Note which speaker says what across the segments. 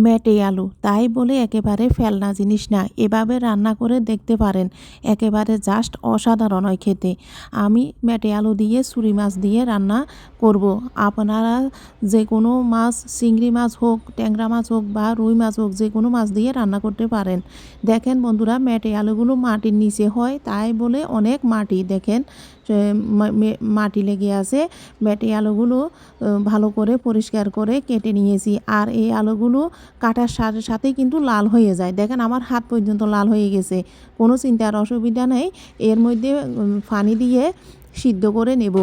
Speaker 1: মেটে আলু, তাই বলে একেবারে ফেলনা জিনিস না। এভাবে রান্না করে দেখতে পারেন, একেবারে জাস্ট অসাধারণ হয় খেতে। আমি মেটে আলু দিয়ে ছুরি মাছ দিয়ে রান্না করব। আপনারা যে কোনো মাছ, চিংড়ি মাছ হোক, ট্যাংরা মাছ হোক বা রুই মাছ হোক, যে কোনো মাছ দিয়ে রান্না করতে পারেন। দেখেন বন্ধুরা, মেটে আলুগুলো মাটির নিচে হয়, তাই বলে অনেক মাটি দেখেন মাটি লেগে আছে। মেটে আলুগুলো ভালো করে পরিষ্কার করে কেটে নিয়েছি। আর এই আলুগুলো কাটার সাথে সাথে কিন্তু লাল হয়ে যায়। দেখেন আমার হাত পর্যন্ত লাল হয়ে গেছে, কোনো চিন্তার অসুবিধা নেই। এর মধ্যে পানি দিয়ে সিদ্ধ করে নেব।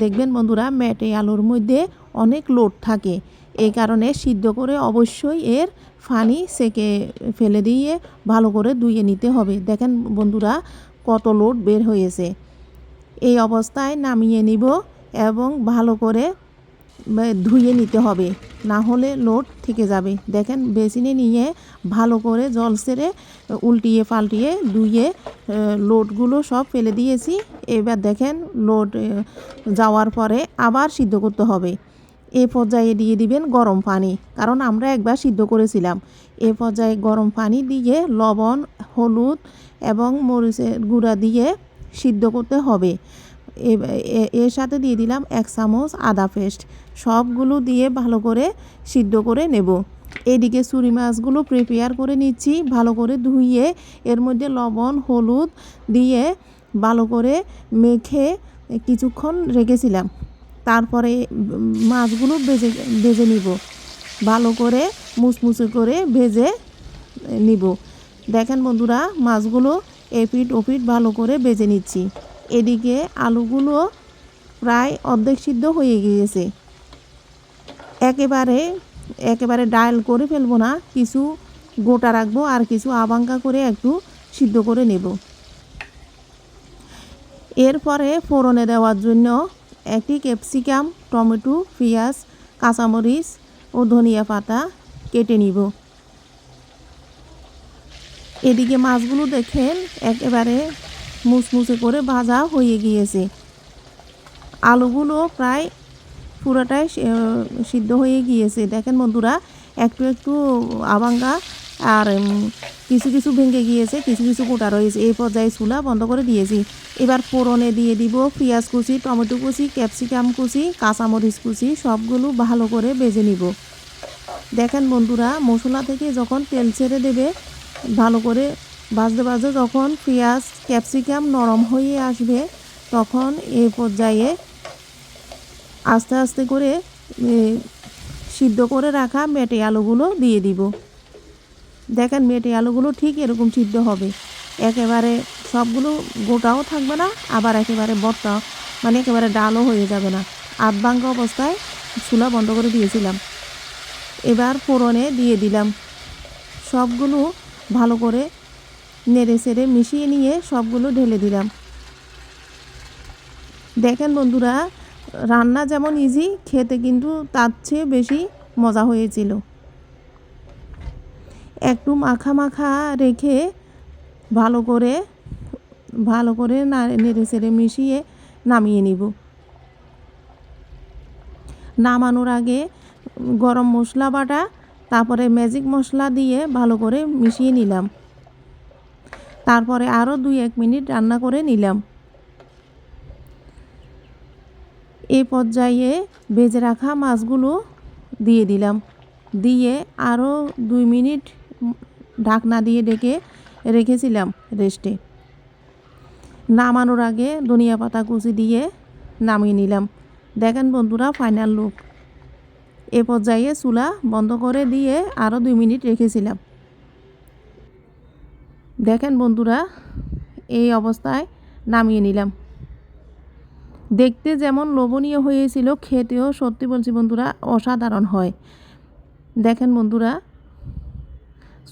Speaker 1: দেখবেন বন্ধুরা, মেটে আলুর মধ্যে অনেক লোড থাকে, এই কারণে সিদ্ধ করে অবশ্যই এর পানি সেকে ফেলে দিয়ে ভালো করে ধুয়ে নিতে হবে। দেখেন বন্ধুরা, কত লোড বের হয়েছে। এই অবস্থায় নামিয়ে নিব এবং ভালো করে ধুয়ে নিতে হবে, না হলে লোড থেকে যাবে। দেখেন বেসিনে নিয়ে ভালো করে জল ছেড়ে উল্টিয়ে পাল্টিয়ে ধুয়ে লোডগুলো সব ফেলে দিয়েছি। এবার দেখেন লোড যাওয়ার পরে আবার সিদ্ধ করতে হবে। এ পর্যায়ে দিয়ে দিবেন গরম পানি, কারণ আমরা একবার সিদ্ধ করেছিলাম। এ পর্যায়ে গরম পানি দিয়ে লবণ, হলুদ এবং মরিচের গুঁড়া দিয়ে সিদ্ধ করতে হবে। এর সাথে দিয়ে দিলাম 1 চামচ আদা পেস্ট। সবগুলো দিয়ে ভালো করে সিদ্ধ করে নেব। এদিকে ছুরি মাছগুলো প্রিপেয়ার করে নিচ্ছি, ভালো করে ধুয়ে এর মধ্যে লবণ, হলুদ দিয়ে ভালো করে মেখে কিছুক্ষণ রেখেছিলাম। তারপরে মাছগুলো ভেজে নিব, ভালো করে মুচমুচে করে ভেজে নিব। দেখেন বন্ধুরা, মাছগুলো এপিট ওপিট ভালো করে ভেজে নিচ্ছি। এদিকে আলুগুলো প্রায় অর্ধেক সিদ্ধ হয়ে গিয়েছে। একেবারে ডাল করে ফেলবো না, কিছু গোটা রাখবো আর কিছু আবাঙ্কা করে একটু সিদ্ধ করে নেব। এরপরে ফোড়নে দেওয়ার জন্য একটি ক্যাপসিকাম, টমেটো, পেঁয়াজ, কাঁচামরিচ ও ধনিয়া পাতা কেটে নিব। এদিকে মাছগুলো দেখেন একেবারে মুচমুচে করে ভাজা হয়ে গিয়েছে। আলুগুলো প্রায় পুরোটাই সিদ্ধ হয়ে গিয়েছে। দেখেন বন্ধুরা, একটু একটু আবাঙ্গা আর কিছু কিছু ভেঙে গিয়েছে, কিছু কিছু গোটা রয়েছে। এই পর্যায়ে চুলা বন্ধ করে দিয়েছি। এবার ফোড়নে দিয়ে দিব পেঁয়াজ কুচি, টমেটো কুচি, ক্যাপসিকাম কুচি, কাঁচামরিচ কুচি, সবগুলো ভালো করে ভেজে নিব। দেখেন বন্ধুরা, মশলা থেকে যখন তেল ছেড়ে দেবে, ভালো করে ভাজতে ভাজতে যখন পেঁয়াজ ক্যাপসিকাম নরম হয়ে আসবে, তখন এই পর্যায়ে আস্তে আস্তে করে সিদ্ধ করে রাখা মেটে আলুগুলো দিয়ে দিব। দেখেন মেটে আলুগুলো ঠিক এরকম সিদ্ধ হবে, একেবারে সবগুলো গোটাও থাকবে না, আবার একেবারে বর্তা মানে একেবারে ডালও হয়ে যাবে না। আধ ভাঙ্গা অবস্থায় চুলা বন্ধ করে দিয়েছিলাম। এবার ফোড়নে দিয়ে দিলাম। সবগুলো ভালো করে নেড়ে চেড়ে মিশিয়ে নিয়ে সবগুলো ঢেলে দিলাম। দেখেন বন্ধুরা, রান্না যেমন ইজি, খেতে কিন্তু তার চেয়ে বেশি মজা হয়েছিল। একটু মাখা মাখা রেখে ভালো করে নেড়ে চেড়ে মিশিয়ে নামিয়ে নিব। নামানোর আগে গরম মশলা বাটা, তারপরে ম্যাজিক মশলা দিয়ে ভালো করে মিশিয়ে নিলাম। তারপরে আরও 2-1 মিনিট রান্না করে নিলাম। এই পর্যায়ে ভেজে রাখা মাছগুলো দিয়ে দিলাম, দিয়ে আরও 2 মিনিট ঢাকনা দিয়ে ঢেকে রেখেছিলাম রেস্টে। নামানোর আগে ধনিয়া পাতা কুচি দিয়ে নামিয়ে নিলাম। দেখেন বন্ধুরা, ফাইনাল লুক। এ পর্যায়ে চুলা বন্ধ করে দিয়ে আরও 2 মিনিট রেখেছিলাম। দেখেন বন্ধুরা, এই অবস্থায় নামিয়ে নিলাম। দেখতে যেমন লোভনীয় হয়েছিল, খেতেও সত্যি বলছি বন্ধুরা অসাধারণ হয়। দেখেন বন্ধুরা,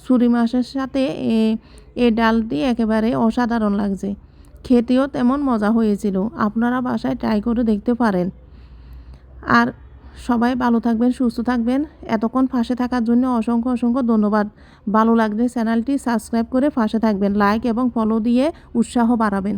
Speaker 1: ছুরি মাছের সাথে এই ডালটি একেবারে অসাধারণ লাগছে, খেতেও তেমন মজা হয়েছিল। আপনারা বাসায় ট্রাই করে দেখতে পারেন। আর সবাই ভালো থাকবেন, সুস্থ থাকবেন। এতক্ষণ পাশে থাকার জন্য অসংখ্য অসংখ্য ধন্যবাদ। ভালো লাগলে চ্যানেলটি সাবস্ক্রাইব করে পাশে থাকবেন, লাইক এবং ফলো দিয়ে উৎসাহ বাড়াবেন।